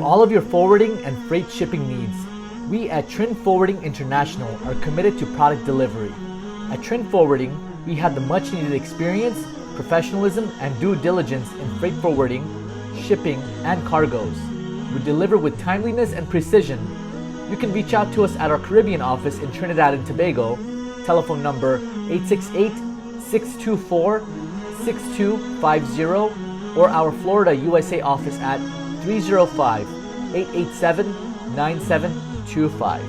all of your forwarding and freight shipping needs. We at Trin Forwarding International are committed to product delivery. At Trin Forwarding, we have the much needed experience, professionalism, and due diligence in freight forwarding, shipping, and cargoes. We deliver with timeliness and precision. You can reach out to us at our Caribbean office in Trinidad and Tobago, telephone number 868-624-6250, or our Florida USA office at 305-887-9725.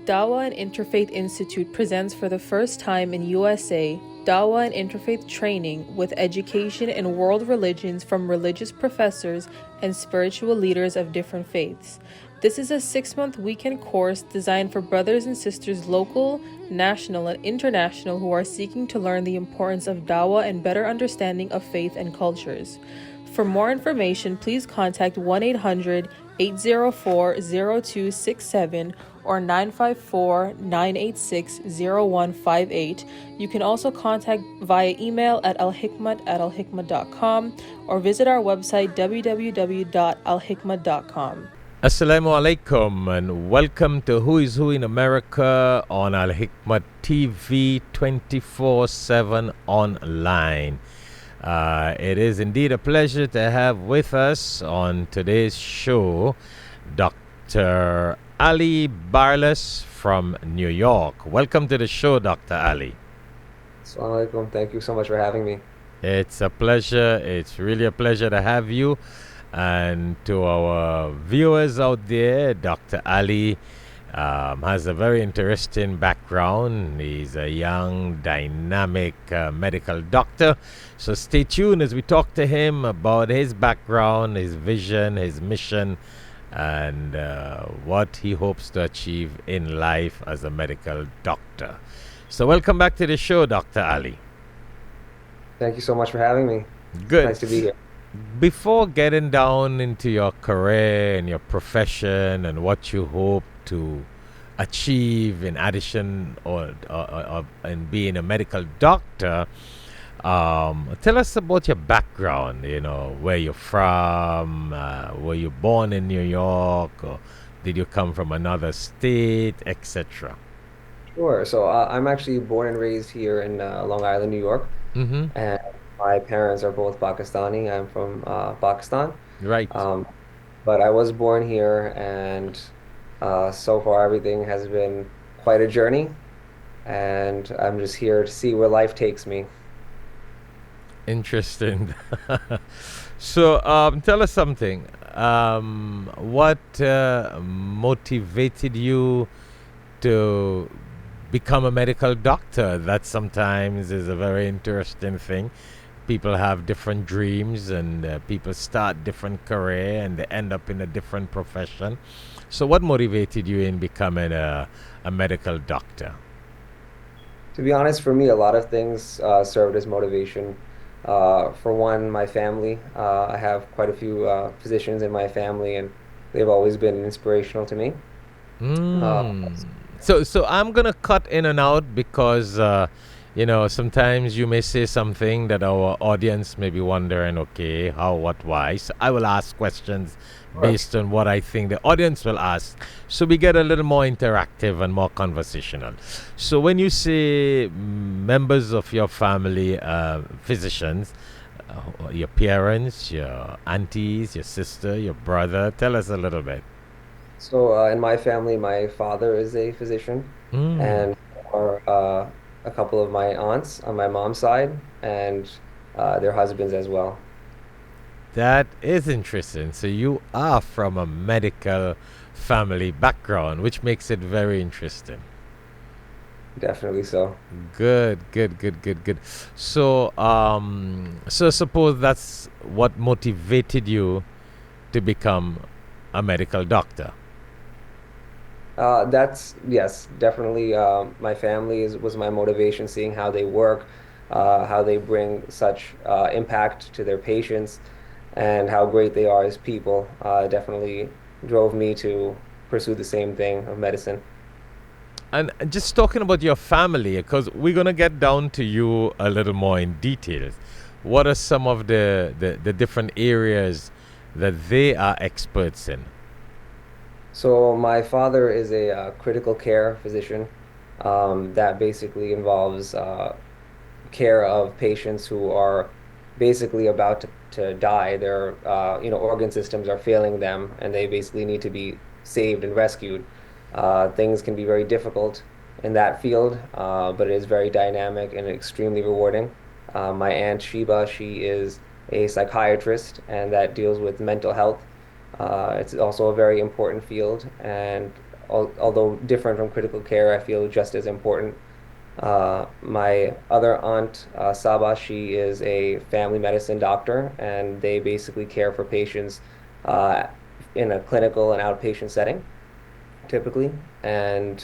Dawah and Interfaith Institute presents for the first time in USA Dawah and Interfaith training with education in world religions from religious professors and spiritual leaders of different faiths. This is a 6-month weekend course designed for brothers and sisters local, national, and international who are seeking to learn the importance of Dawah and better understanding of faith and cultures. For more information, please contact 1-800-804-0267 or 954-986-0158. You can also contact via email at alhikmat@alhikmat.com or visit our website www.alhikmat.com. Assalamu alaikum and welcome to Who is Who in America on Alhikmat TV 24/7 online. It is indeed a pleasure to have with us on today's show Dr. Ali Barles from New York. Welcome to the show, Dr. Ali. Assalamu alaikum. Thank you so much for having me. It's a pleasure. It's really a pleasure to have you. And to our viewers out there, Dr. Ali has a very interesting background. He's a young, dynamic medical doctor. So stay tuned as we talk to him about his background, his vision, his mission, and what he hopes to achieve in life as a medical doctor. So welcome back to the show, Dr. Ali. Thank you so much for having me. Good. Nice to be here. Before getting down into your career and your profession and what you hope to achieve in addition or in being a medical doctor, tell us about your background. You know, where you're from. Were you born in New York, or did you come from another state, etc.? Sure. So I'm actually born and raised here in Long Island, New York. Mm-hmm. And my parents are both Pakistani. I'm from Pakistan. Right. But I was born here, and so far everything has been quite a journey. And I'm just here to see where life takes me. Interesting. So tell us something. What motivated you to become a medical doctor? That sometimes is a very interesting thing. People have different dreams, and people start different career, and they end up in a different profession. So what motivated you in becoming a medical doctor? To be honest, for me, a lot of things served as motivation. For one, my family. I have quite a few physicians in my family, and they've always been inspirational to me. So I'm gonna cut in and out because sometimes you may say something that our audience may be wondering, okay, how, what, why. So I will ask questions based on what I think the audience will ask, so we get a little more interactive and more conversational. So when you say members of your family, physicians, your parents, your aunties, your sister, your brother, tell us a little bit. So in my family, my father is a physician, and a couple of my aunts on my mom's side, and their husbands as well. That is interesting. So you are from a medical family background, which makes it very interesting. Definitely so. Good. So, so suppose that's what motivated you to become a medical doctor. Yes, definitely. My family was my motivation, seeing how they work, how they bring such impact to their patients, and how great they are as people. Definitely drove me to pursue the same thing of medicine. And just talking about your family, because we're going to get down to you a little more in details. what are some of the different areas that they are experts in? So my father is a critical care physician that basically involves care of patients who are basically about to die. Their organ systems are failing them, and they basically need to be saved and rescued. Things can be very difficult in that field, but it is very dynamic and extremely rewarding. My aunt Sheba, she is a psychiatrist, and that deals with mental health. It's also a very important field, and although different from critical care, I feel just as important. My other aunt, Saba, she is a family medicine doctor, and they basically care for patients uh, in a clinical and outpatient setting, typically. And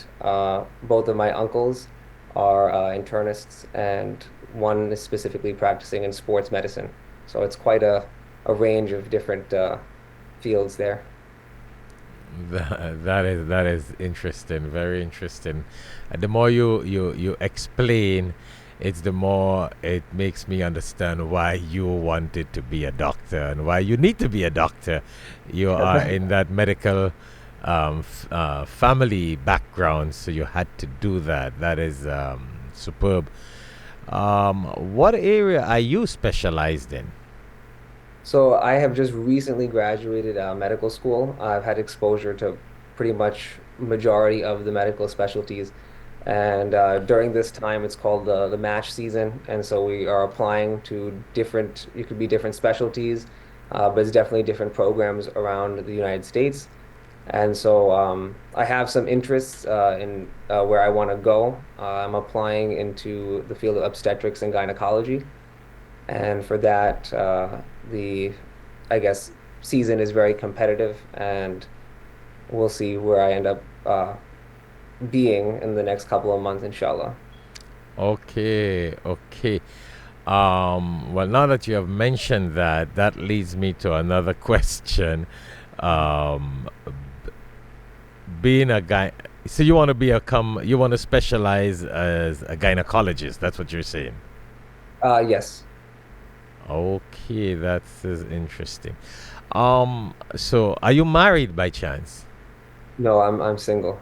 both of my uncles are internists, and one is specifically practicing in sports medicine. So it's quite a range of different fields there. That is interesting, very interesting. And the more you explain, it's the more it makes me understand why you wanted to be a doctor and why you need to be a doctor. You are in that medical family background, so you had to do that. That is superb. What area are you specialized in? So I have just recently graduated medical school. I've had exposure to pretty much majority of the medical specialties. And during this time, it's called the match season. And so we are applying to different, it could be different specialties, but it's definitely different programs around the United States. And so I have some interests in where I want to go. I'm applying into the field of obstetrics and gynecology. And for that, the, I guess, season is very competitive, and we'll see where I end up being in the next couple of months, inshallah. Okay, okay. Well, now that you have mentioned that, that leads me to another question. Um, being a guy, so you want to you want to specialize as a gynecologist. That's what you're saying. Yes. Okay, that's interesting. So are you married by chance? No, I'm single.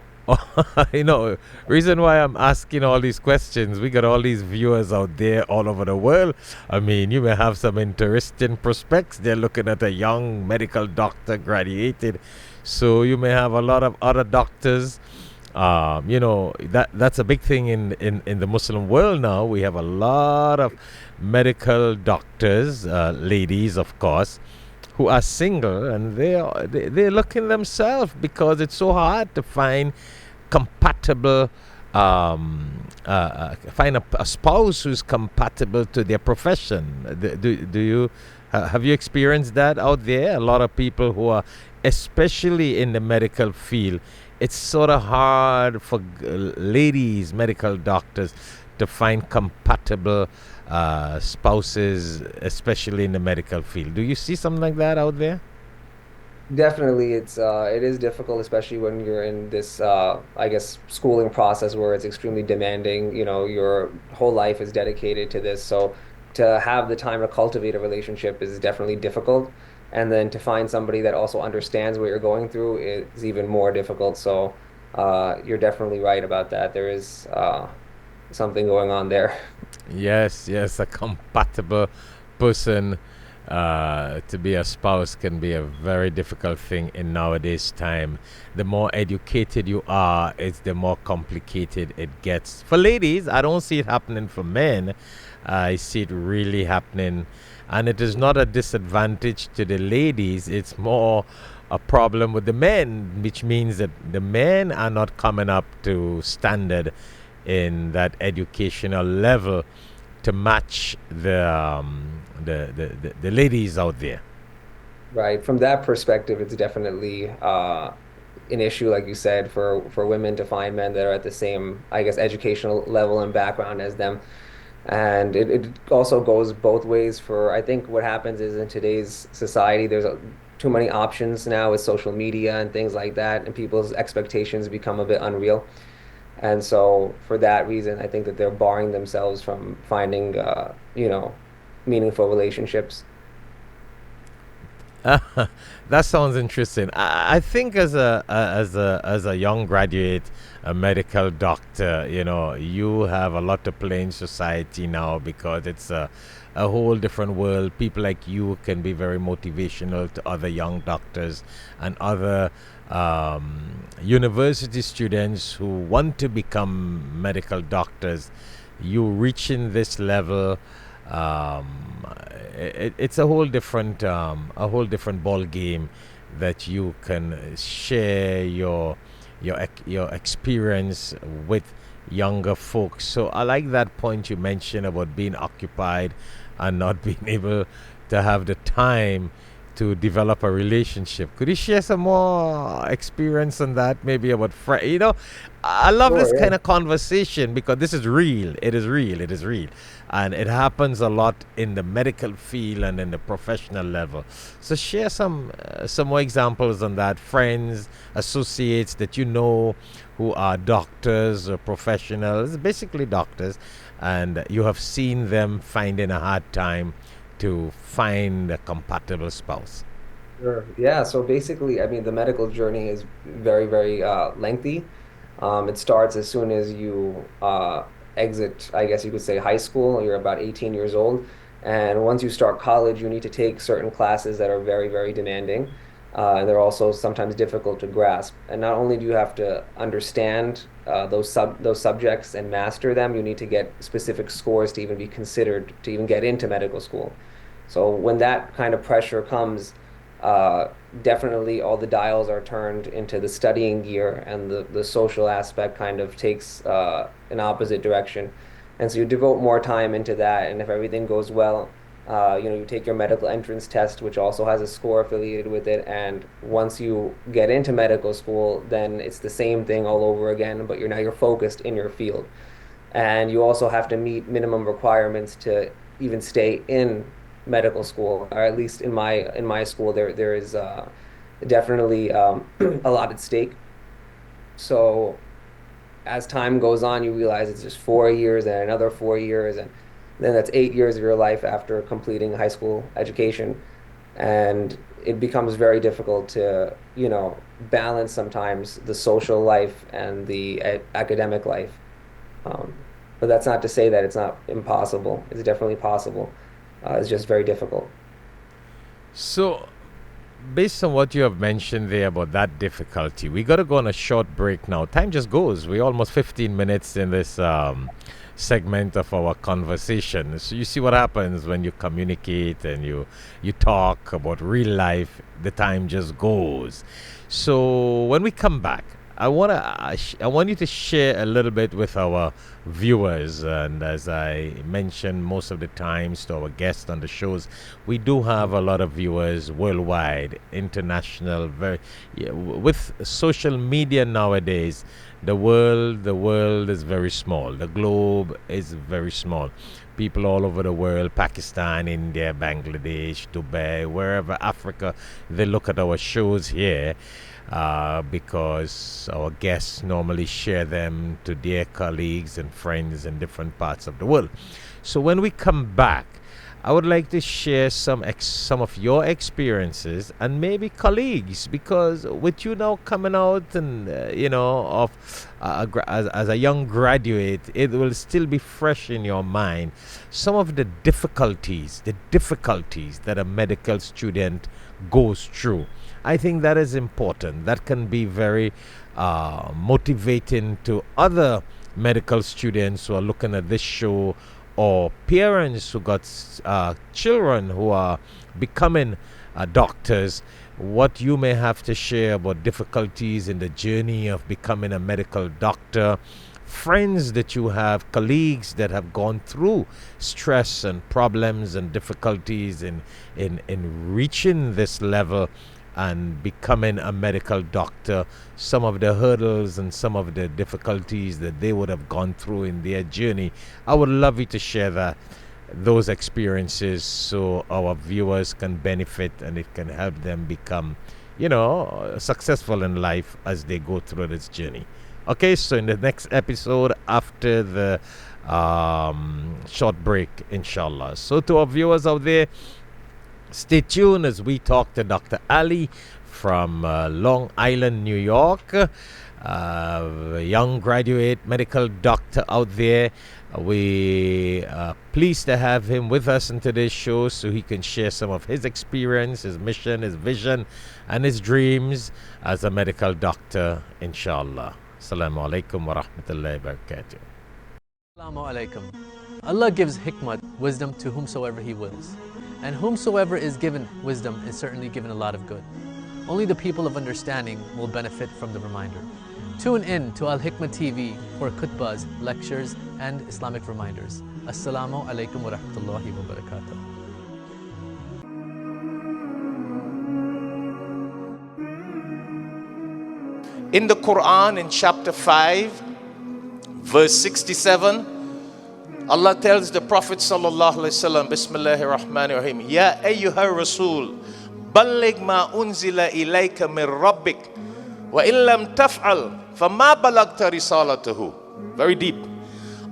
You know, reason why I'm asking all these questions, we got all these viewers out there all over the world. I mean, you may have some interesting prospects. They're looking at a young medical doctor graduated. So you may have a lot of other doctors. That's a big thing in the Muslim world now. We have a lot of medical doctors, ladies, of course, who are single, and they're looking themselves because it's so hard to find compatible find a spouse who's compatible to their profession. Do you have you experienced that out there? A lot of people who are especially in the medical field, it's sort of hard for ladies medical doctors to find compatible spouses, especially in the medical field. Do you see something like that out there? Definitely, it is difficult, especially when you're in this I guess schooling process where it's extremely demanding. You know, your whole life is dedicated to this, so to have the time to cultivate a relationship is definitely difficult. And then to find somebody that also understands what you're going through is even more difficult. So you're definitely right about that. There is something going on there. Yes, yes, a compatible person to be a spouse can be a very difficult thing in nowadays time. The more educated you are, it's the more complicated it gets. For ladies, I don't see it happening for men. I see it really happening, and it is not a disadvantage to the ladies. It's more a problem with the men, which means that the men are not coming up to standard in that educational level to match the ladies out there. Right. From that perspective, it's definitely an issue, like you said, for women to find men that are at the same, I guess, educational level and background as them. And it also goes both ways for, I think what happens is in today's society, there's too many options now with social media and things like that, and people's expectations become a bit unreal. And so for that reason, I think that they're barring themselves from finding, meaningful relationships. That sounds interesting. I think as a young graduate, a medical doctor, you have a lot to play in society now because it's a whole different world. People like you can be very motivational to other young doctors and other university students who want to become medical doctors. You reaching this level, um, it's a whole different ball game that you can share your experience with younger folks. So I like that point you mentioned about being occupied and not being able to have the time to develop a relationship. Could you share some more experience on that? Maybe about I love this Sure, yeah. kind of conversation because this is real. It is real. It is real, and it happens a lot in the medical field and in the professional level. So share some more examples on that. Friends, associates that you know who are doctors or professionals, basically doctors, and you have seen them finding a hard time to find a compatible spouse. Sure. Yeah. So basically, I mean, the medical journey is very, very lengthy. It starts as soon as you exit, I guess you could say, high school. You're about 18 years old. And once you start college, you need to take certain classes that are very, very demanding. And they're also sometimes difficult to grasp. And not only do you have to understand those subjects and master them, you need to get specific scores to even be considered to even get into medical school. So when that kind of pressure comes, uh, definitely all the dials are turned into the studying gear, and the social aspect kind of takes an opposite direction. And so you devote more time into that. And if everything goes well, you take your medical entrance test, which also has a score affiliated with it. And once you get into medical school, then it's the same thing all over again, but you're focused in your field. And you also have to meet minimum requirements to even stay in medical school, or at least in my school, there is definitely a lot at stake. So as time goes on, you realize it's just 4 years and another 4 years, and then that's 8 years of your life after completing high school education. And it becomes very difficult to, balance sometimes the social life and the academic life. Um, but that's not to say that it's not impossible. It's definitely possible. It's just very difficult. So, based on what you have mentioned there about that difficulty, we got to go on a short break now. Time just goes. We're almost 15 minutes in this segment of our conversation. So you see what happens when you communicate and you talk about real life. The time just goes. So when we come back, I want you to share a little bit with our viewers. And as I mentioned most of the times to our guests on the shows, we do have a lot of viewers worldwide, international. Very with social media nowadays, the world is very small. The globe is very small. People all over the world, Pakistan, India, Bangladesh, Dubai, wherever, Africa, they look at our shows here because our guests normally share them to their colleagues and friends in different parts of the world. So when we come back, I would like to share some of your experiences and maybe colleagues, because with you now coming out and of as a young graduate, it will still be fresh in your mind. Some of the difficulties that a medical student goes through. I think that is important. That can be very motivating to other medical students who are looking at this show, or parents who got children who are becoming doctors. What you may have to share about difficulties in the journey of becoming a medical doctor, friends that you have, colleagues that have gone through stress and problems and difficulties in reaching this level and becoming a medical doctor, some of the hurdles and some of the difficulties that they would have gone through in their journey. I would love you to share those experiences so our viewers can benefit and it can help them become, successful in life as they go through this journey. Okay, so in the next episode after the short break, inshallah. So to our viewers out there, stay tuned as we talk to Dr. Ali from Long Island, New York, a young graduate medical doctor out there. We are pleased to have him with us in today's show so he can share some of his experience, his mission, his vision, and his dreams as a medical doctor, inshallah. Assalamu alaikum wa rahmatullahi wa barakatuh. Assalamu alaikum. Allah gives hikmat, wisdom, to whomsoever He wills. And whomsoever is given wisdom is certainly given a lot of good. Only the people of understanding will benefit from the reminder. Tune in to Alhikmat TV for khutbahs, lectures, and Islamic reminders. Assalamu alaikum wa rahmatullahi wa barakatuh. In the Quran, in chapter 5, verse 67, Allah tells the Prophet sallallahu alaihi wasallam, Bismillahir Rahmanir Rahim, Ya ayyuhar Rasul, balligh ma unzila ilayka min rabbik, wa illam taf'al, fama balagta risalatahu. Very deep.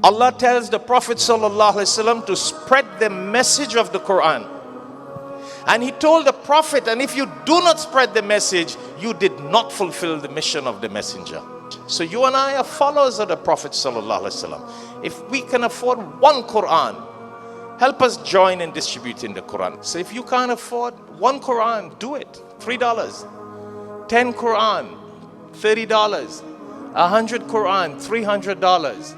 Allah tells the Prophet sallallahu alaihi wasallam to spread the message of the Quran. And he told the Prophet, and if you do not spread the message, you did not fulfill the mission of the messenger. So you and I are followers of the Prophet sallallahu alaihi wasallam. If we can afford one Quran, help us join in distributing the Quran. So if you can't afford one Quran, do it. $3. 10 Quran, $30. 100 Quran, $300.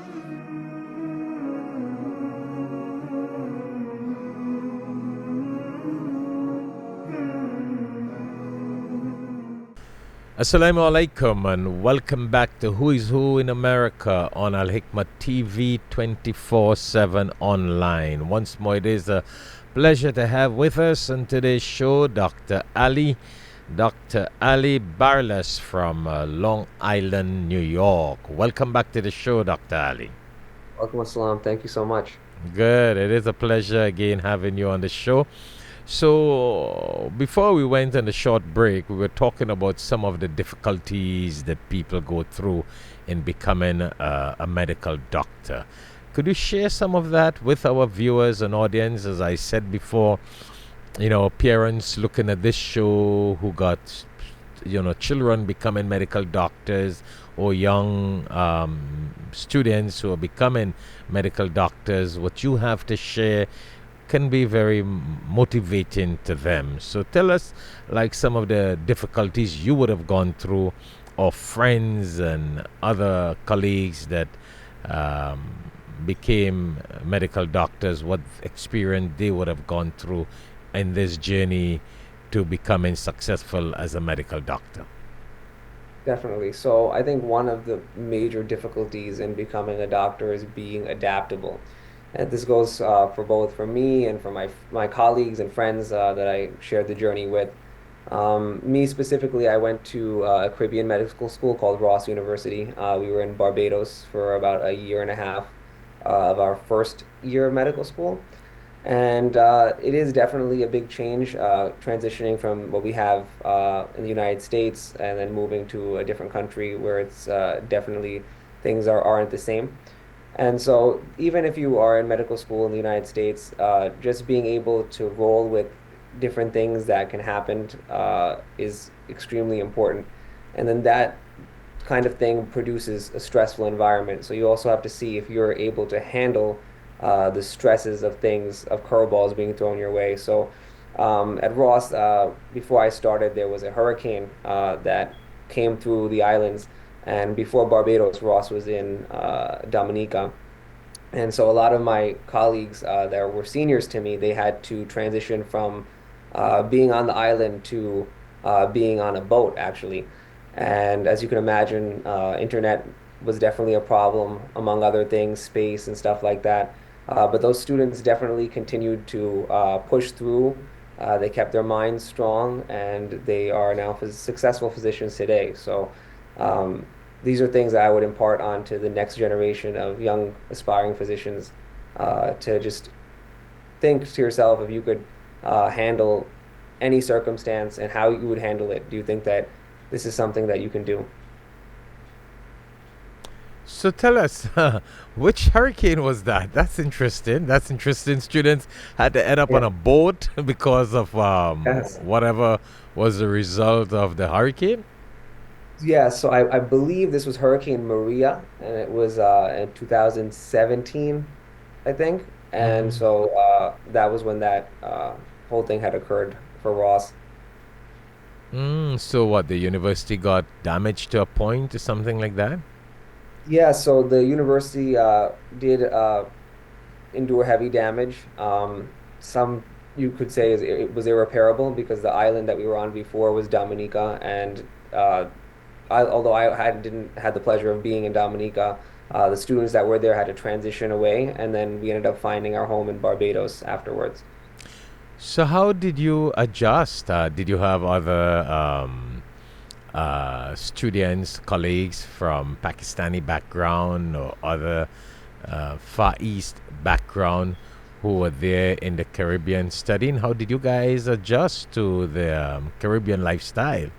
Assalamu alaikum and welcome back to Who is Who in America on Alhikmat TV 24/7 online. Once more, it is a pleasure to have with us on today's show Dr. Ali Barlas from Long Island, New York. Welcome back to the show, Dr. Ali. Welcome, assalam. Thank you so much. Good. It is a pleasure again having you on the show. So, before we went on a short break, we were talking about some of the difficulties that people go through in becoming a medical doctor. Could you share some of that with our viewers and audience? As I said before, parents looking at this show who got, children becoming medical doctors or young students who are becoming medical doctors, what you have to share can be very motivating to them. So tell us some of the difficulties you would have gone through, or friends and other colleagues that became medical doctors, what experience they would have gone through in this journey to becoming successful as a medical doctor. Definitely. So I think one of the major difficulties in becoming a doctor is being adaptable. And this goes for me and for my colleagues and friends that I shared the journey with. Me specifically, I went to a Caribbean medical school called Ross University. We were in Barbados for about a year and a half of our first year of medical school. And it is definitely a big change, transitioning from what we have in the United States and then moving to a different country where it's definitely things aren't the same. And so even if you are in medical school in the United States, just being able to roll with different things that can happen is extremely important. And then that kind of thing produces a stressful environment. So you also have to see if you're able to handle the stresses of things, of curveballs being thrown your way. So at Ross, before I started, there was a hurricane that came through the islands. And before Barbados, Ross was in Dominica. And so a lot of my colleagues that were seniors to me, they had to transition from being on the island to being on a boat, actually. And as you can imagine, internet was definitely a problem, among other things, space and stuff like that. But those students definitely continued to push through. They kept their minds strong, and they are now successful physicians today. So these are things that I would impart on to the next generation of young aspiring physicians, to just think to yourself if you could handle any circumstance and how you would handle it. Do you think that this is something that you can do? So tell us, which hurricane was that? That's interesting. That's interesting. Students had to end up Yeah. on a boat because of Yes. whatever was the result of the hurricane. Yeah, so I believe this was Hurricane Maria, and it was in 2017, I think. And Mm. so that was when that whole thing had occurred for Ross. So what? The university got damaged to a point or something like that? Yeah, so the university did endure heavy damage. Some you could say it was irreparable because the island that we were on before was Dominica, and although I didn't had the pleasure of being in Dominica, the students that were there had to transition away, and then we ended up finding our home in Barbados afterwards. So how did you adjust? Did you have other students, colleagues from Pakistani background or other Far East background who were there in the Caribbean studying? How did you guys adjust to the Caribbean lifestyle?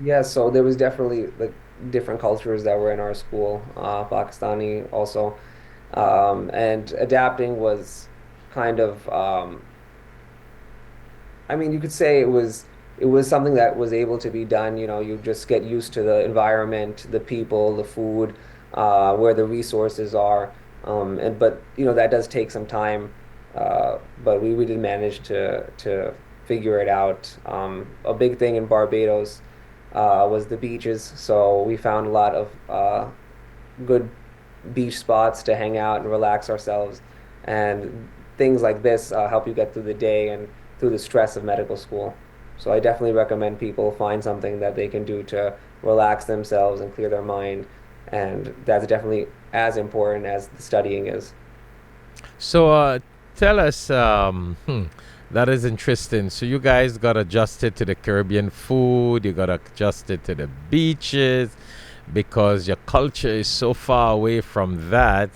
Yeah, so there was definitely like different cultures that were in our school, Pakistani also, and adapting was kind of I mean, you could say it was something that was able to be done. You know, you just get used to the environment, the people, the food, where the resources are. And but you know that does take some time. But we did manage to figure it out. A big thing in Barbados was the beaches. So we found a lot of good beach spots to hang out and relax ourselves. And things like this help you get through the day and through the stress of medical school. So I definitely recommend people find something that they can do to relax themselves and clear their mind. And that's definitely as important as the studying is. So tell us, that is interesting. So you guys got adjusted to the Caribbean food, you got adjusted to the beaches because your culture is so far away from that.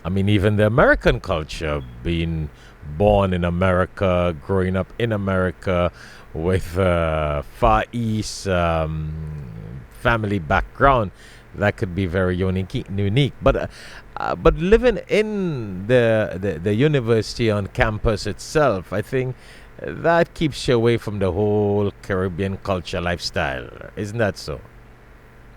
I mean, even the American culture, being born in America, growing up in America with Far East family background, that could be very unique. But living in the university on campus itself, I think that keeps you away from the whole Caribbean culture lifestyle. Isn't that so?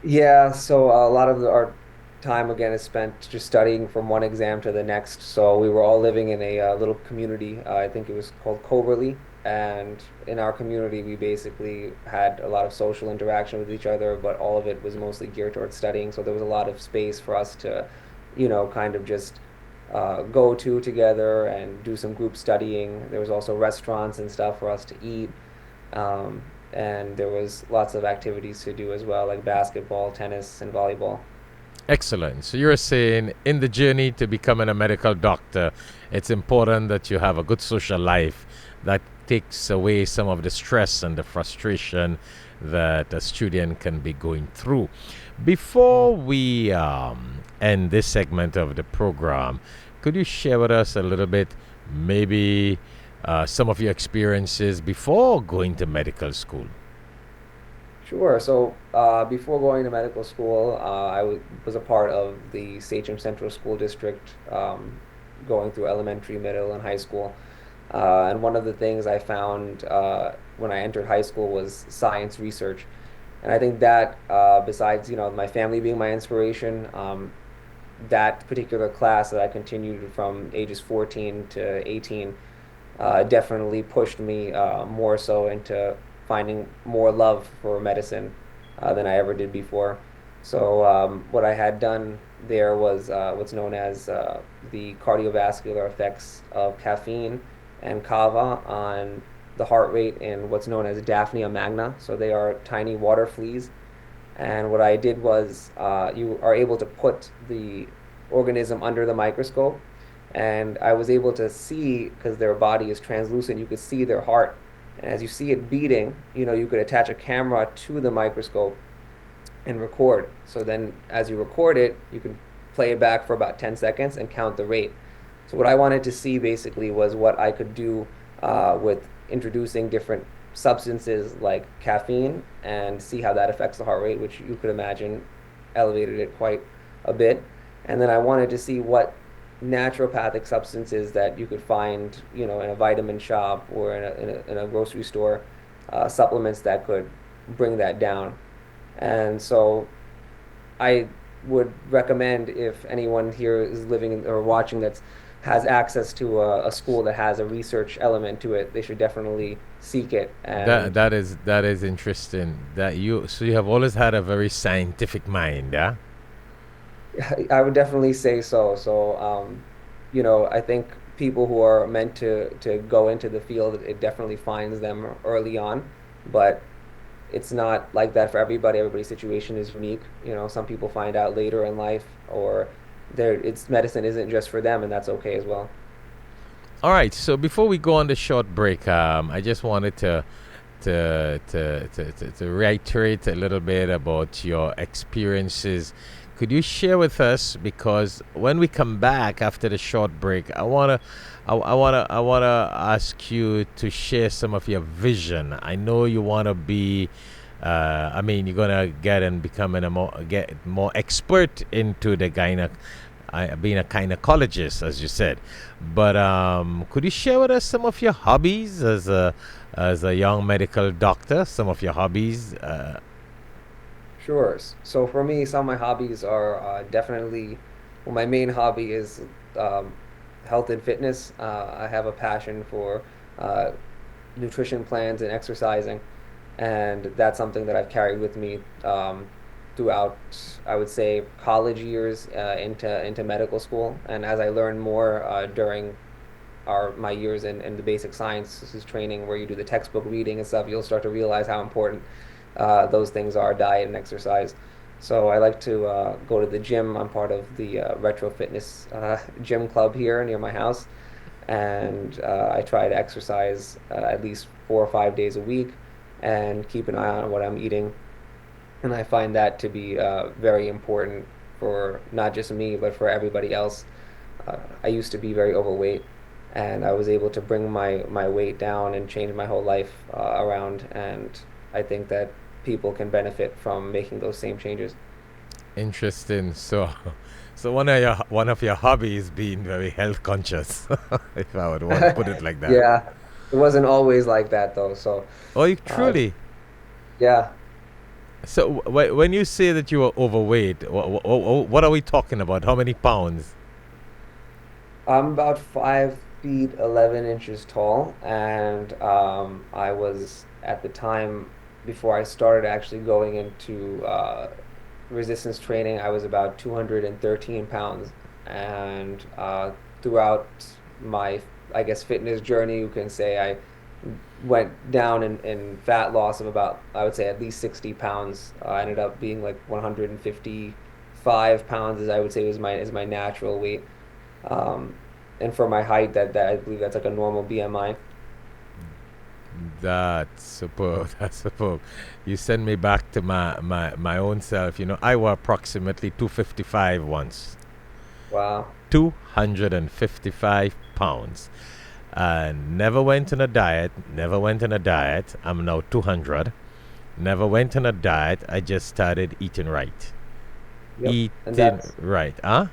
Yeah, so a lot of our time again is spent just studying from one exam to the next. So we were all living in a little community. I think it was called Coverly. And in our community, we basically had a lot of social interaction with each other, but all of it was mostly geared towards studying. So there was a lot of space for us to, you know, kind of just go to together and do some group studying. There was also restaurants and stuff for us to eat. Um, and there was lots of activities to do as well, like basketball, tennis, and volleyball. Excellent. So you're saying in the journey to becoming a medical doctor, it's important that you have a good social life that takes away some of the stress and the frustration that a student can be going through. Before we end this segment of the program, could you share with us a little bit, maybe some of your experiences before going to medical school? Sure. So before going to medical school, was a part of the Sachem Central School District, going through elementary, middle, and high school. And one of the things I found when I entered high school was science research. And I think that besides, you know, my family being my inspiration, that particular class that I continued from ages 14 to 18 definitely pushed me more so into finding more love for medicine than I ever did before. So what I had done there was what's known as the cardiovascular effects of caffeine and kava on the heart rate in what's known as Daphnia magna. So they are tiny water fleas. And what I did was you are able to put the organism under the microscope. And I was able to see, because their body is translucent, you could see their heart. And as you see it beating, you know, you could attach a camera to the microscope and record. So then as you record it, you can play it back for about 10 seconds and count the rate. So what I wanted to see basically was what I could do with introducing different substances like caffeine and see how that affects the heart rate, which you could imagine elevated it quite a bit, and then I wanted to see what naturopathic substances that you could find, in a vitamin shop or in a grocery store, supplements that could bring that down. And so I would recommend, if anyone here is living or watching that has access to a school that has a research element to it, they should definitely seek it. And That is interesting. So you have always had a very scientific mind, yeah? I would definitely say so. So, I think people who are meant to go into the field, it definitely finds them early on, but it's not like that for everybody. Everybody's situation is unique. Some people find out later in life, or it's medicine isn't just for them, and that's okay as well. All right. So before we go on the short break, I just wanted to reiterate a little bit about your experiences. Could you share with us, because when we come back after the short break, I wanna ask you to share some of your vision. I know you wanna be, you're gonna get more expert into the being a gynecologist, as you said. But could you share with us some of your hobbies as a young medical doctor? Some of your hobbies. Sure. So for me, some of my hobbies are definitely, well, my main hobby is um, health and fitness. I have a passion for uh, nutrition plans and exercising, and that's something that I've carried with me throughout, I would say, college years into medical school. And as I learned more during my years in the basic sciences training, where you do the textbook reading and stuff, you'll start to realize how important those things are: diet and exercise. So I like to go to the gym. I'm part of the retro fitness gym club here near my house, and I try to exercise at least 4 or 5 days a week and keep an eye on what I'm eating. And I find that to be very important for not just me, but for everybody else. I used to be very overweight, and I was able to bring my weight down and change my whole life around. And I think that people can benefit from making those same changes. Interesting. So one of your hobbies being very health conscious, if I would want to put it like that. Yeah, it wasn't always like that though. So, Oh, you uh, truly. yeah, So when you say that you are overweight, what are we talking about? How many pounds? I'm about 5 feet 11 inches tall, and I was at the time before I started actually going into resistance training. I was about 213 pounds, and throughout my, I guess, fitness journey, you can say I went down in fat loss of about, I would say, at least 60 pounds. I ended up being like 155 pounds, as I would say, is my natural weight. Um, and for my height, that I believe that's like a normal BMI. That's superb. That's superb. You send me back to my own self. I was approximately 255 once. Wow. 255 pounds. Never went on a diet. Never went on a diet. I'm now 200. Never went on a diet. I just started eating right. Yep. And Eating that's right. Huh?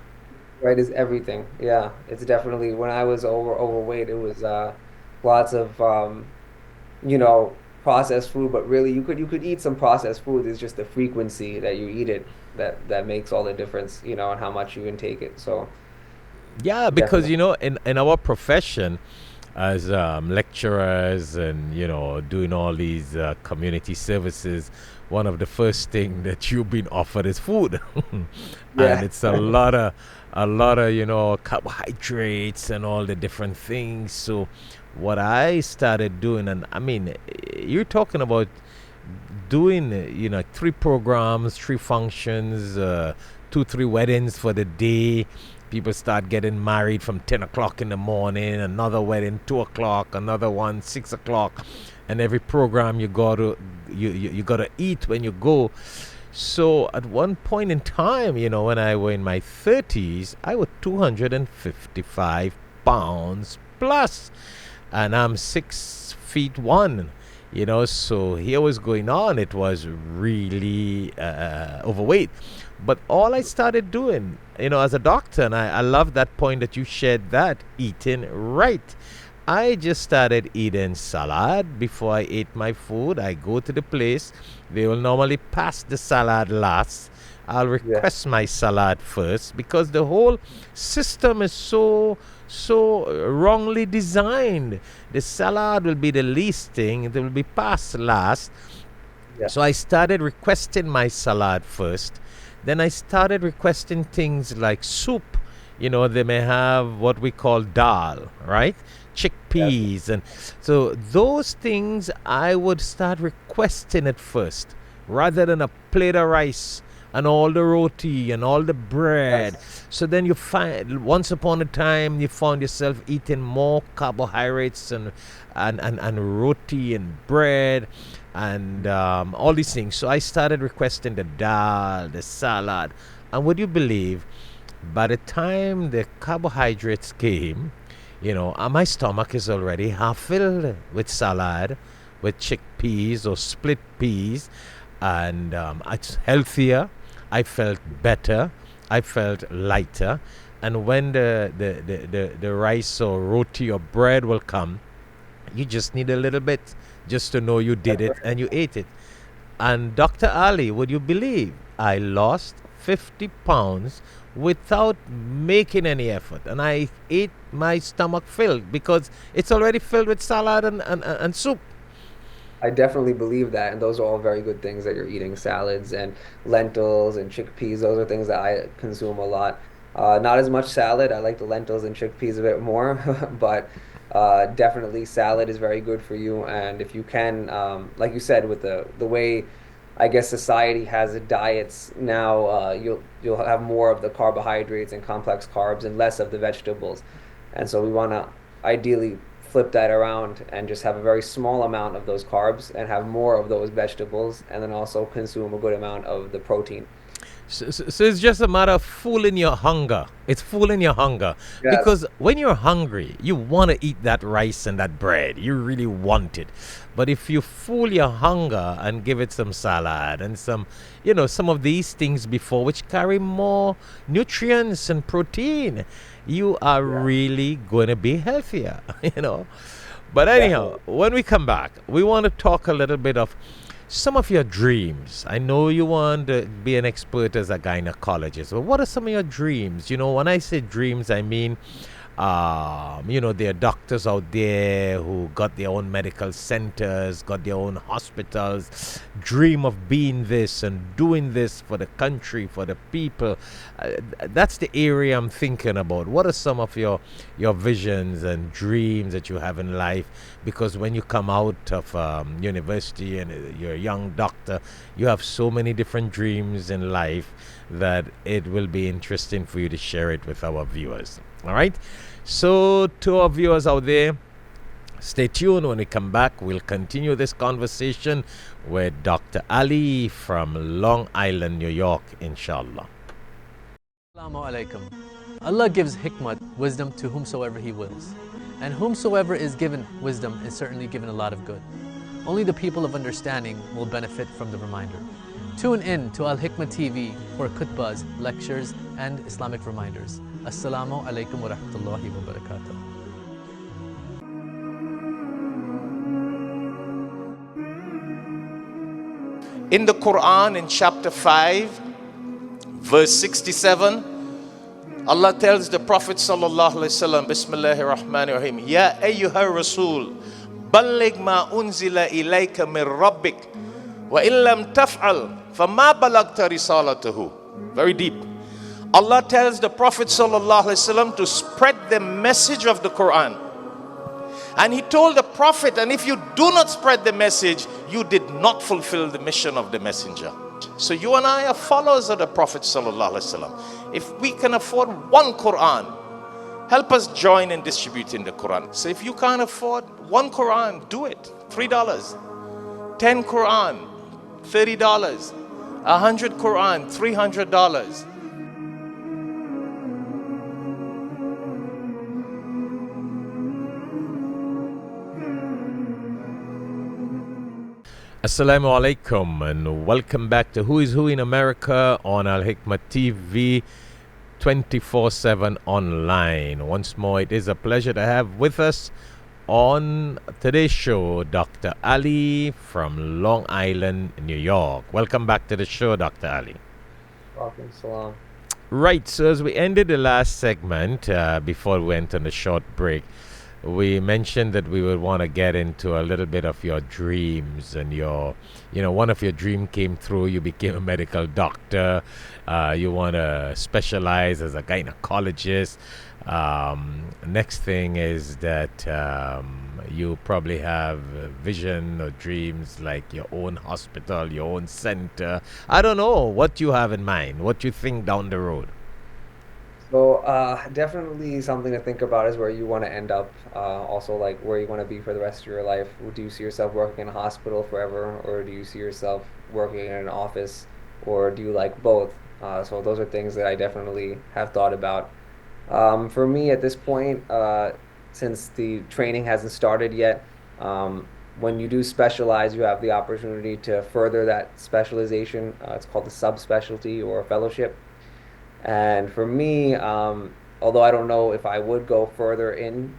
right is everything. Yeah, it's definitely, when I was overweight, it was lots of processed food, but really you could eat some processed food. It's just the frequency that you eat it that makes all the difference, and how much you intake it. So Yeah, because definitely. in our profession as lecturers and doing all these community services, one of the first thing that you've been offered is food, and Yeah. it's a lot of carbohydrates and all the different things. So what I started doing, and I mean, you're talking about doing 3 programs, 3 functions, 2 3 weddings for the day. People start getting married from 10 o'clock in the morning, another wedding 2 o'clock, another one 6 o'clock, and every program you gotta eat when you go. So at one point in time, when I were in my 30s, I was 255 pounds plus, and I'm 6 feet one. So here was going on. It was really overweight. But all I started doing, as a doctor, and I love that point that you shared, that eating right. I just started eating salad before I ate my food. I go to the place. They will normally pass the salad last. I'll request my salad first, because the whole system is so wrongly designed. The salad will be the least thing. It will be passed last. Yeah. So I started requesting my salad first. Then I started requesting things like soup. They may have what we call dal, right? Chickpeas. And so those things, I would start requesting it first, rather than a plate of rice and all the roti and all the bread. So then you find, once upon a time, you found yourself eating more carbohydrates and roti and bread and all these things. So I started requesting the dal, the salad. And would you believe, by the time the carbohydrates came, my stomach is already half filled with salad, with chickpeas or split peas, and it's healthier. I felt better. I felt lighter. And when the rice or roti or bread will come, you just need a little bit just to know you did it and you ate it. And Dr. Ali, would you believe, I lost 50 pounds without making any effort. And I ate my stomach filled, because it's already filled with salad and soup. I definitely believe that, and those are all very good things that you're eating. Salads and lentils and chickpeas, those are things that I consume a lot. Not as much salad. I like the lentils and chickpeas a bit more, but definitely salad is very good for you. And if you can, like you said, with the way I guess society has diets now, you'll have more of the carbohydrates and complex carbs and less of the vegetables. And so we want to ideally flip that around and just have a very small amount of those carbs and have more of those vegetables, and then also consume a good amount of the protein. So it's just a matter of fooling your hunger. It's fooling your hunger. Yes. Because when you're hungry, you want to eat that rice and that bread. You really want it. But if you fool your hunger and give it some salad and some of these things before, which carry more nutrients and protein, you are really going to be healthier, But anyhow, when we come back, we want to talk a little bit of some of your dreams. I know you want to be an expert as a gynecologist, but what are some of your dreams? When I say dreams, I mean, there are doctors out there who got their own medical centers, got their own hospitals, dream of being this and doing this for the country, for the people. That's the area I'm thinking about. What are some of your visions and dreams that you have in life? Because when you come out of university and you're a young doctor, you have so many different dreams in life that it will be interesting for you to share it with our viewers. All right? So to our viewers out there, stay tuned. When we come back, we'll continue this conversation with Dr. Ali from Long Island, New York, inshallah. Assalamu alaikum. Allah gives hikmat, wisdom, to whomsoever He wills. And whomsoever is given wisdom is certainly given a lot of good. Only the people of understanding will benefit from the reminder. Tune in to Alhikmat TV for khutbahs, lectures, and Islamic reminders. Assalamu alaikum wa rahmatullahi wa barakatuh. In the Quran, in chapter 5, verse 67, Allah tells the Prophet sallallahu alaihi wasallam, Bismillahir Rahmanir Rahim, Ya ayyuhar Rasul, balligh ma unzila ilayka min rabbik, wa illam taf'al, fama balagta risalatahu. Very deep. Allah tells the Prophet sallallahu alaihi wasallam to spread the message of the Quran. And he told the Prophet, and if you do not spread the message, you did not fulfill the mission of the messenger. So you and I are followers of the Prophet sallallahu alaihi wasallam. If we can afford one Quran, help us join in distributing the Quran. So if you can't afford one Quran, do it. $3. 10 Quran, $30. 100 Quran, $300. Assalamu alaikum and welcome back to Who is Who in America on Alhikmat TV 24/7 online. Once more, it is a pleasure to have with us on today's show Dr. Ali from Long Island, New York. Welcome back to the show, Dr. Ali. Welcome, salam. Right, so as we ended the last segment, before we went on a short break, we mentioned that we would want to get into a little bit of your dreams and one of your dream came through. You became a medical doctor. You want to specialize as a gynecologist. Next thing is that you probably have vision or dreams like your own hospital, your own center. I don't know what you have in mind, what you think down the road. So definitely something to think about is where you want to end up. Also, like where you want to be for the rest of your life. Do you see yourself working in a hospital forever, or do you see yourself working in an office, or do you like both? So those are things that I definitely have thought about. For me at this point, since the training hasn't started yet, when you do specialize, you have the opportunity to further that specialization. It's called a subspecialty or a fellowship. And for me, although I don't know if I would go further in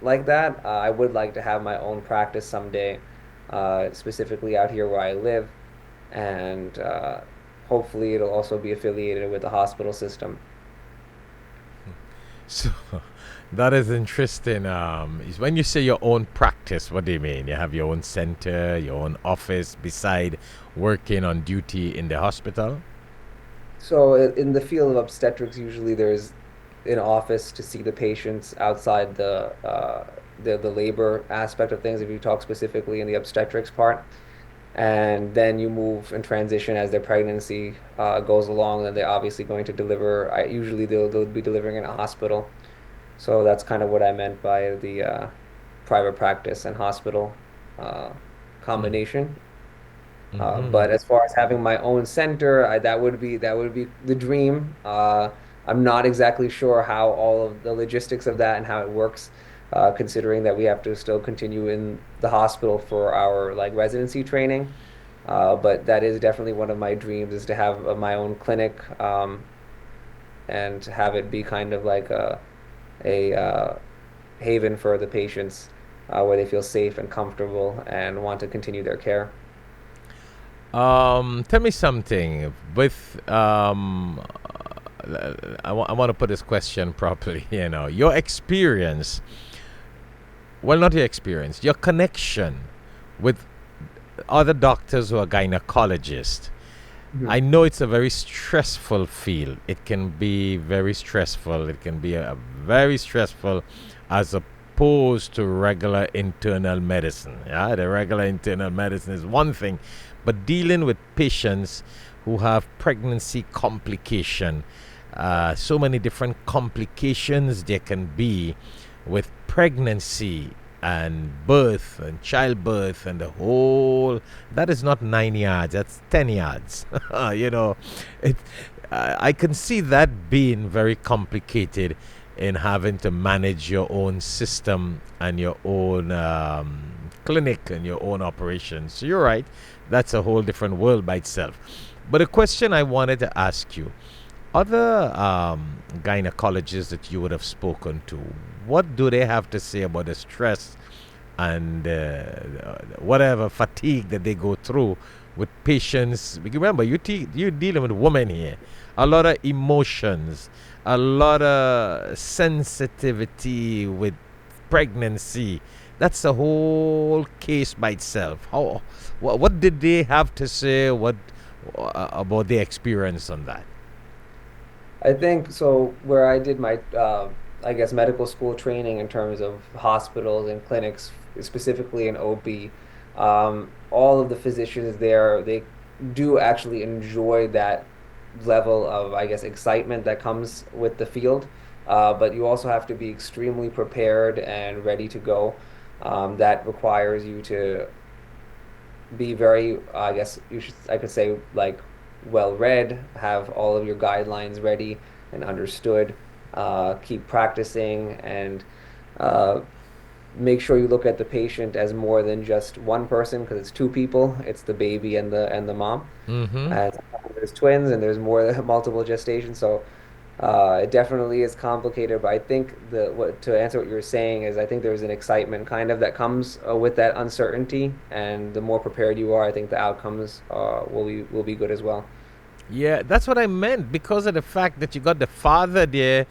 like that, I would like to have my own practice someday, specifically out here where I live, and hopefully it'll also be affiliated with the hospital system. So that is interesting. Is when you say your own practice, what do you mean? You have your own center, your own office beside working on duty in the hospital? So in the field of obstetrics, usually there's an office to see the patients outside the labor aspect of things. If you talk specifically in the obstetrics part, and then you move and transition as their pregnancy goes along, and they're obviously going to deliver. Usually they'll be delivering in a hospital. So that's kind of what I meant by the private practice and hospital combination. But as far as having my own center, that would be the dream. I'm not exactly sure how all of the logistics of that and how it works, considering that we have to still continue in the hospital for our like residency training. But that is definitely one of my dreams is to have my own clinic, and to have it be kind of like a haven for the patients, where they feel safe and comfortable and want to continue their care. Tell me something. I want to put this question properly. Your experience. Well, not your experience. Your connection with other doctors who are gynecologists. I know it's a very stressful field. It can be very stressful. It can be a very stressful as opposed to regular internal medicine. Yeah, the regular internal medicine is one thing, but dealing with patients who have pregnancy complication, so many different complications there can be with pregnancy and birth and childbirth and the whole. That is not 9 yards, that's 10 yards. It I can see that being very complicated in having to manage your own system and your own clinic and your own operations. So you're right, that's a whole different world by itself. But a question I wanted to ask you, other gynecologists that you would have spoken to, what do they have to say about the stress and whatever fatigue that they go through with patients? Remember, you're dealing with women here. A lot of emotions, a lot of sensitivity with pregnancy. That's a whole case by itself. What did they have to say? What about their experience on that? I think so. Where I did my, I guess, medical school training in terms of hospitals and clinics, specifically in OB, all of the physicians there, they do actually enjoy that level of, I guess, excitement that comes with the field. But you also have to be extremely prepared and ready to go. That requires you to be very, I could say, like well read, have all of your guidelines ready and understood, keep practicing, and make sure you look at the patient as more than just one person, because it's two people. It's the baby and the mom. Mm-hmm. And sometimes there's twins and there's more multiple gestations. So it definitely is complicated. But I think to answer what you were saying is, I think there's an excitement kind of that comes with that uncertainty, and the more prepared you are, I think the outcomes will be good as well. Yeah, that's what I meant, because of the fact that you got the father there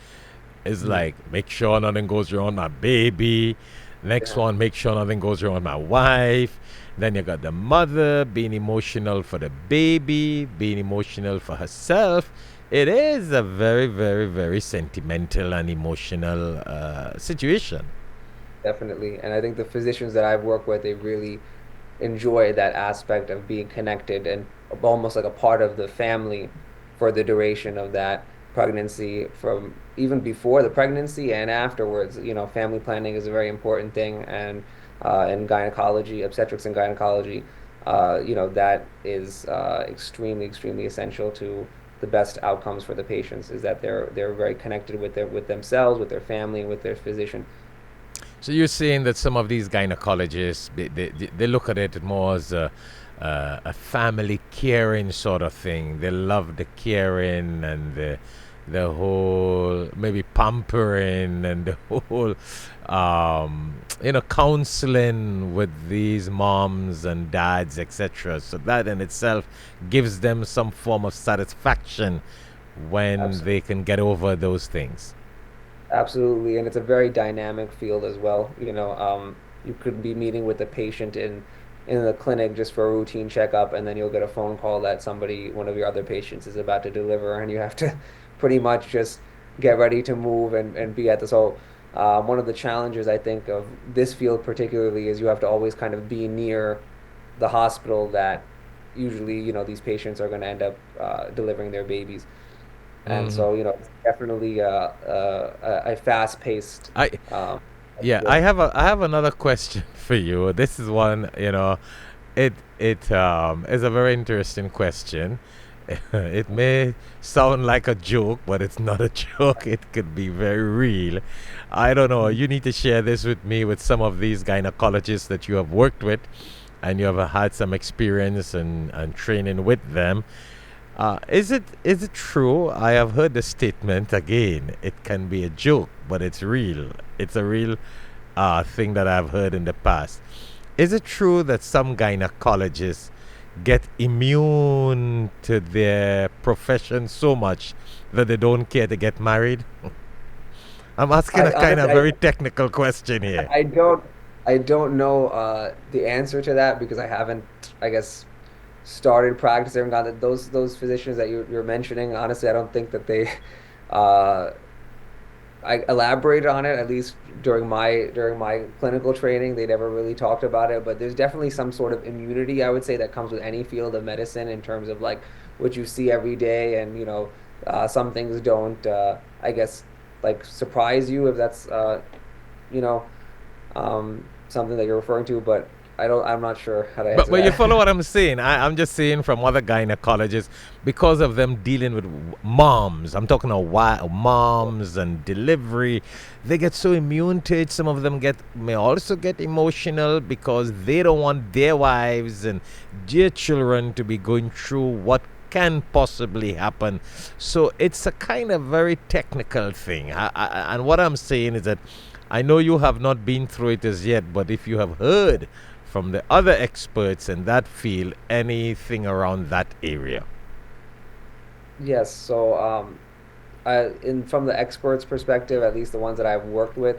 is like, make sure nothing goes wrong with my baby. Next Yeah. one, make sure nothing goes wrong with my wife. Then you got the mother being emotional for the baby, being emotional for herself. It is a very, very, very sentimental and emotional situation. Definitely. And I think the physicians that I've worked with, they really enjoy that aspect of being connected and almost like a part of the family for the duration of that pregnancy, from even before the pregnancy and afterwards. Family planning is a very important thing, and in gynecology, obstetrics and gynecology, that is extremely, extremely essential to the best outcomes for the patients, is that they're very connected with themselves, with their family, and with their physician. So you're saying that some of these gynecologists, they look at it more as a family caring sort of thing. They love the caring and the whole maybe pampering and the whole counseling with these moms and dads, etc. So that in itself gives them some form of satisfaction when Absolutely. they can get over those things. Absolutely, and it's a very dynamic field as well. You could be meeting with a patient in the clinic just for a routine checkup, and then you'll get a phone call that one of your other patients, is about to deliver, and you have to pretty much just get ready to move and be at the. So, one of the challenges I think of this field particularly is you have to always kind of be near the hospital that usually, these patients are going to end up delivering their babies. And Hmm. so, it's definitely a fast-paced I um, Yeah, field. I have another question for you. This is one, it is a very interesting question. It may sound like a joke, but it's not a joke. It could be very real. I don't know. You need to share this with me, with some of these gynecologists that you have worked with, and you have had some experience and training with them. Is it true? I have heard the statement again. It can be a joke, but it's real. It's a real thing that I've heard in the past. Is it true that some gynecologists get immune to their profession so much that they don't care to get married? I'm asking I a kind of honestly, very technical question here. I don't, I don't know the answer to that, because I haven't, I guess, started practicing. Got that those physicians that you're mentioning. Honestly, I don't think that they uh, I elaborated on it, at least during my clinical training. They never really talked about it, but there's definitely some sort of immunity, I would say, that comes with any field of medicine, in terms of like what you see every day. And some things don't, I guess, like surprise you, if that's you know something that you're referring to. But I'm not sure how to But answer you follow that. what I'm saying? I'm just saying from other gynecologists, because of them dealing with moms. I'm talking about moms and delivery. They get so immune to it. Some of them may also get emotional because they don't want their wives and their children to be going through what can possibly happen. So it's a kind of very technical thing. And what I'm saying is that I know you have not been through it as yet, but if you have heard from the other experts in that field anything around that area. Yes, so from the experts' perspective, at least the ones that I've worked with,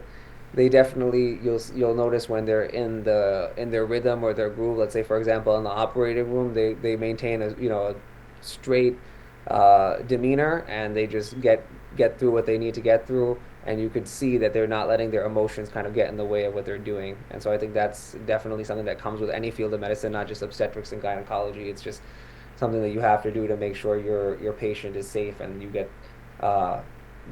they definitely, you'll notice when they're in their rhythm or their groove. Let's say, for example, in the operating room, they maintain a straight demeanor, and they just get through what they need to get through. And you could see that they're not letting their emotions kind of get in the way of what they're doing. And so I think that's definitely something that comes with any field of medicine, not just obstetrics and gynecology. It's just something that you have to do to make sure your patient is safe, and you uh,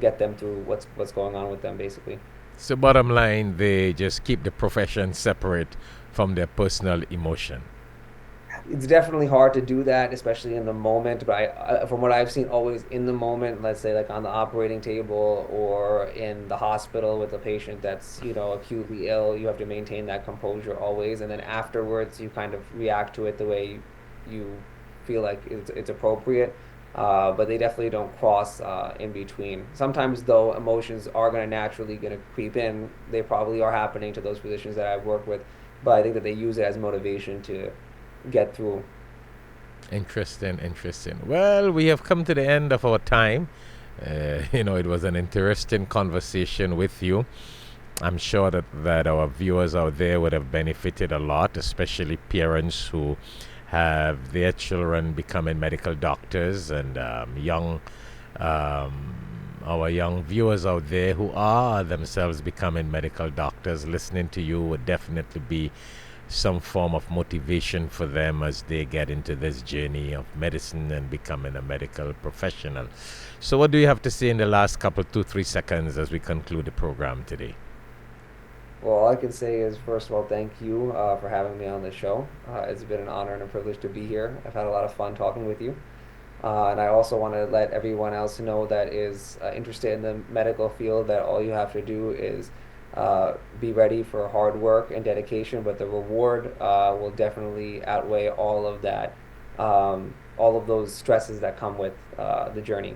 get them through what's going on with them, basically. So, bottom line, they just keep the profession separate from their personal emotion. It's definitely hard to do that, especially in the moment. But from what I've seen, always in the moment, let's say like on the operating table or in the hospital with a patient that's, acutely ill, you have to maintain that composure always. And then afterwards, you kind of react to it the way you feel like it's appropriate. But they definitely don't cross in between. Sometimes, though, emotions are going to creep in. They probably are happening to those physicians that I've worked with. But I think that they use it as motivation to get through. Interesting. Well, we have come to the end of our time. It was an interesting conversation with you. I'm sure that our viewers out there would have benefited a lot, especially parents who have their children becoming medical doctors, and our young viewers out there who are themselves becoming medical doctors. Listening to you would definitely be some form of motivation for them as they get into this journey of medicine and becoming a medical professional. So what do you have to say in the last 2-3 seconds as we conclude the program today? Well, all I can say is, first of all, thank you for having me on the show. It's been an honor and a privilege to be here. I've had a lot of fun talking with you. And I also want to let everyone else know that is interested in the medical field that all you have to do is be ready for hard work and dedication, but the reward will definitely outweigh all of that, all of those stresses that come with the journey.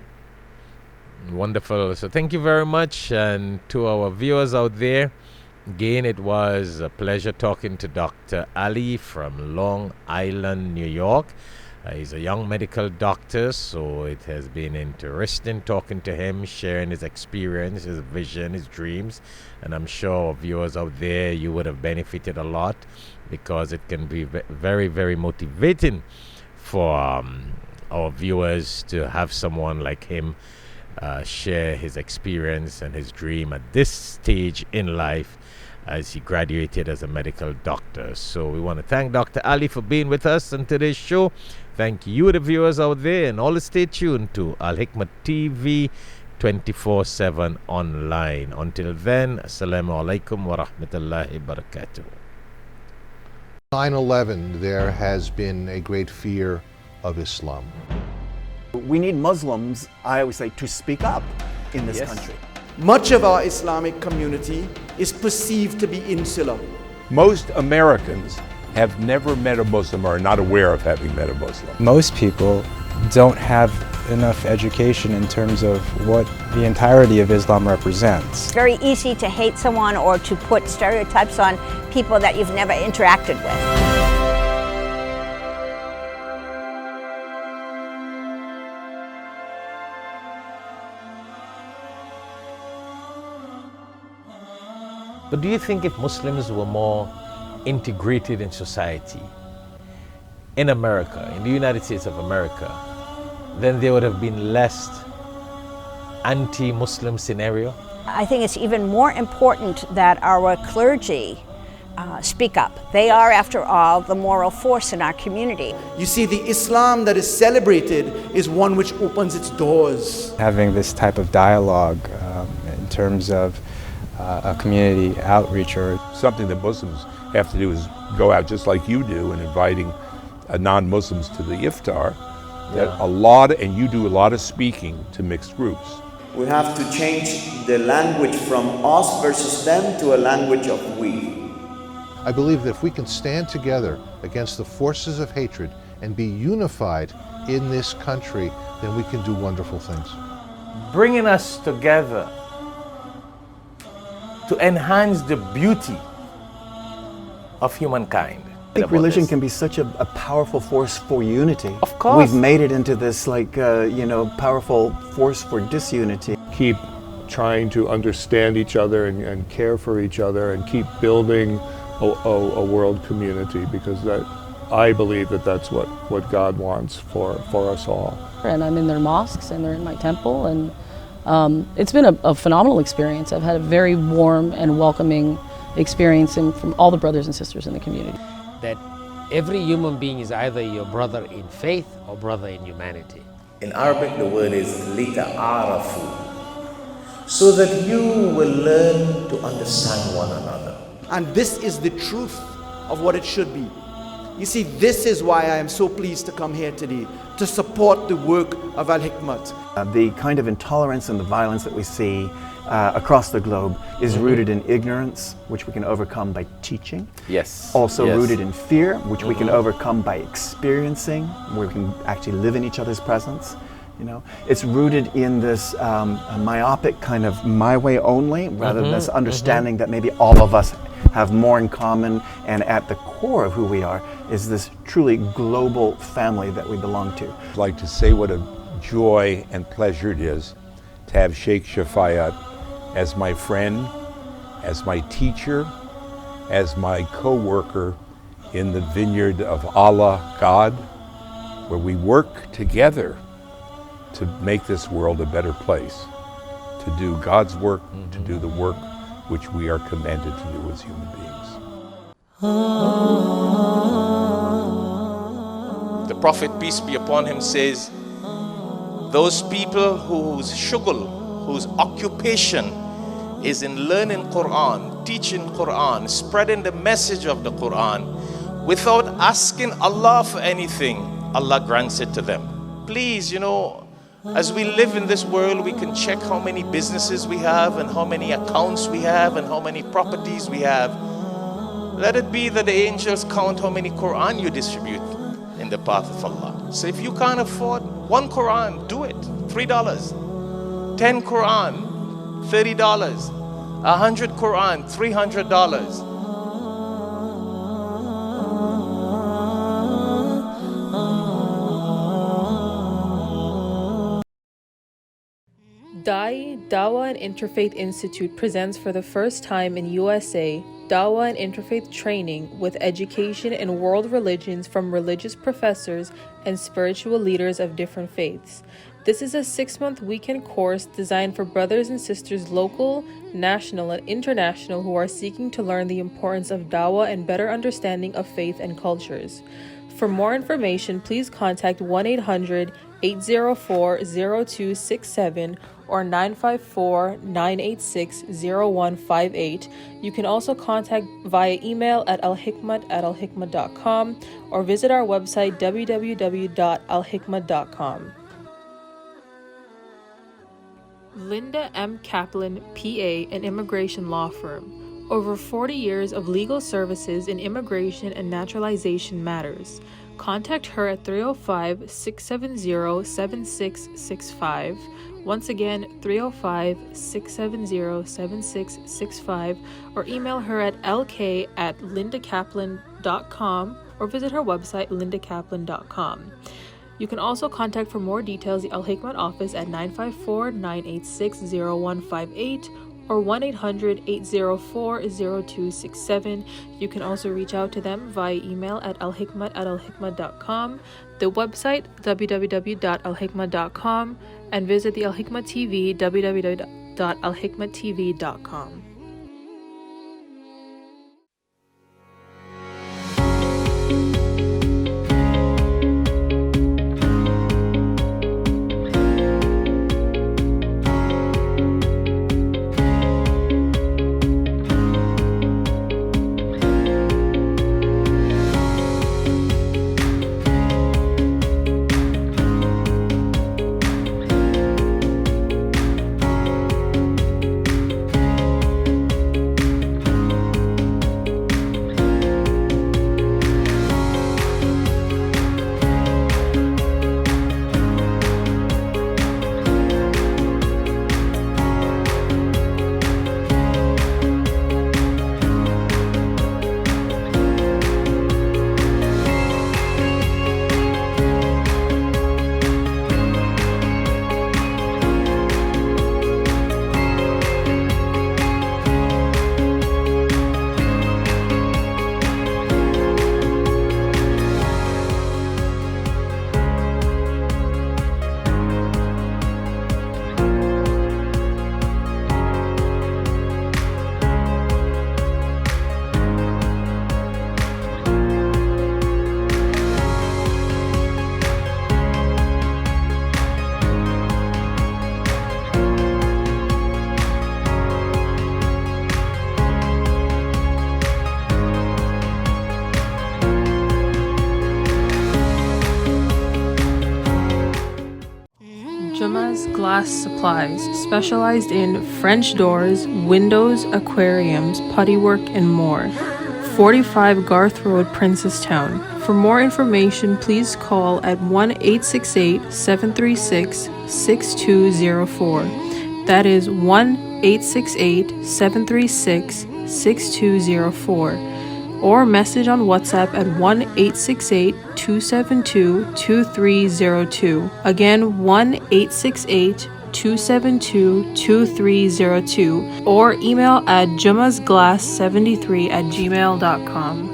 Wonderful. So thank you very much. And to our viewers out there, again, it was a pleasure talking to Dr. Ali from Long Island, New York. He's a young medical doctor, so it has been interesting talking to him, sharing his experience, his vision, his dreams. And I'm sure viewers out there, you would have benefited a lot, because it can be very, very motivating for our viewers to have someone like him share his experience and his dream at this stage in life as he graduated as a medical doctor. So we want to thank Dr. Ali for being with us on today's show. Thank you, the viewers out there, and all stay tuned to Alhikmat TV 24/7 online. Until then, Assalamu alaikum wa rahmatullahi wa barakatuh. 9/11, there has been a great fear of Islam. We need Muslims, I always say, to speak up in this country. Much of our Islamic community is perceived to be insular. Most Americans have never met a Muslim or are not aware of having met a Muslim. Most people don't have enough education in terms of what the entirety of Islam represents. It's very easy to hate someone or to put stereotypes on people that you've never interacted with. But do you think if Muslims were more integrated in society, in America, in the United States of America, then there would have been less anti-Muslim scenario? I think it's even more important that our clergy speak up. They are, after all, the moral force in our community. You see, the Islam that is celebrated is one which opens its doors. Having this type of dialogue in terms of a community outreach, or something that Muslims have to do is go out just like you do and inviting non-Muslims to the iftar. And you do a lot of speaking to mixed groups. We have to change the language from us versus them to a language of we. I believe that if we can stand together against the forces of hatred and be unified in this country, then we can do wonderful things. Bringing us together to enhance the beauty of humankind. I think religion can be such a powerful force for unity. Of course. We've made it into this powerful force for disunity. Keep trying to understand each other and care for each other and keep building a world community, because I believe that's what God wants for us all. And I'm in their mosques and they're in my temple, and it's been a phenomenal experience. I've had a very warm and welcoming experience from all the brothers and sisters in the community. That every human being is either your brother in faith or brother in humanity. In Arabic, the word is lita'arafu, so that you will learn to understand one another. And this is the truth of what it should be. You see, this is why I am so pleased to come here today, to support the work of Alhikmat. The kind of intolerance and the violence that we see across the globe is rooted in ignorance, which we can overcome by teaching. Yes. Also yes. rooted in fear, which we can overcome by experiencing, where we can actually live in each other's presence. You know, it's rooted in this myopic kind of my way only, rather than this understanding that maybe all of us have more in common, and at the core of who we are is this truly global family that we belong to. I'd like to say what a joy and pleasure it is to have Shaikh Shafayat as my friend, as my teacher, as my co-worker in the vineyard of Allah, God, where we work together to make this world a better place, to do God's work, to do the work which we are commanded to do as human beings. The Prophet, peace be upon him, says, those people whose shughul, whose occupation is in learning Quran, teaching Quran, spreading the message of the Quran, without asking Allah for anything, Allah grants it to them. Please, you know, as we live in this world, we can check how many businesses we have and how many accounts we have and how many properties we have. Let it be that the angels count how many Quran you distribute in the path of Allah. So if you can't afford one Quran, do it. $3. 10 Quran, $30. 100 Quran, $300. Dawah and Interfaith Institute presents for the first time in USA Dawah and Interfaith training with education in world religions from religious professors and spiritual leaders of different faiths. This is a 6-month weekend course designed for brothers and sisters local, national, and international who are seeking to learn the importance of Dawah and better understanding of faith and cultures. For more information, please contact 1-800-804-0267 or 954-986-0158. You can also contact via email at alhikmat@alhikmat.com or visit our website www.alhikmat.com. Linda M. Kaplan, PA, an immigration law firm. Over 40 years of legal services in immigration and naturalization matters. Contact her at 305-670-7665. Once again, 305-670-7665, or email her at lk@lindakaplan.com or visit her website lindakaplan.com. You can also contact for more details the Alhikmat office at 954-986-0158 or 1-800-804-0267. You can also reach out to them via email at alhikmat@alhikmat.com, the website www.alhikmat.com, and visit the Alhikmat TV www.alhikmattv.com. Juma's Glass Supplies, specialized in French doors, windows, aquariums, puttywork, and more. 45 Garth Road, Princestown. For more information, please call at 1-868-736-6204. That is 1-868-736-6204. Or message on WhatsApp at 1-868-272-2302. Again, 1-868-272-2302. Or email at jumasglass73@gmail.com.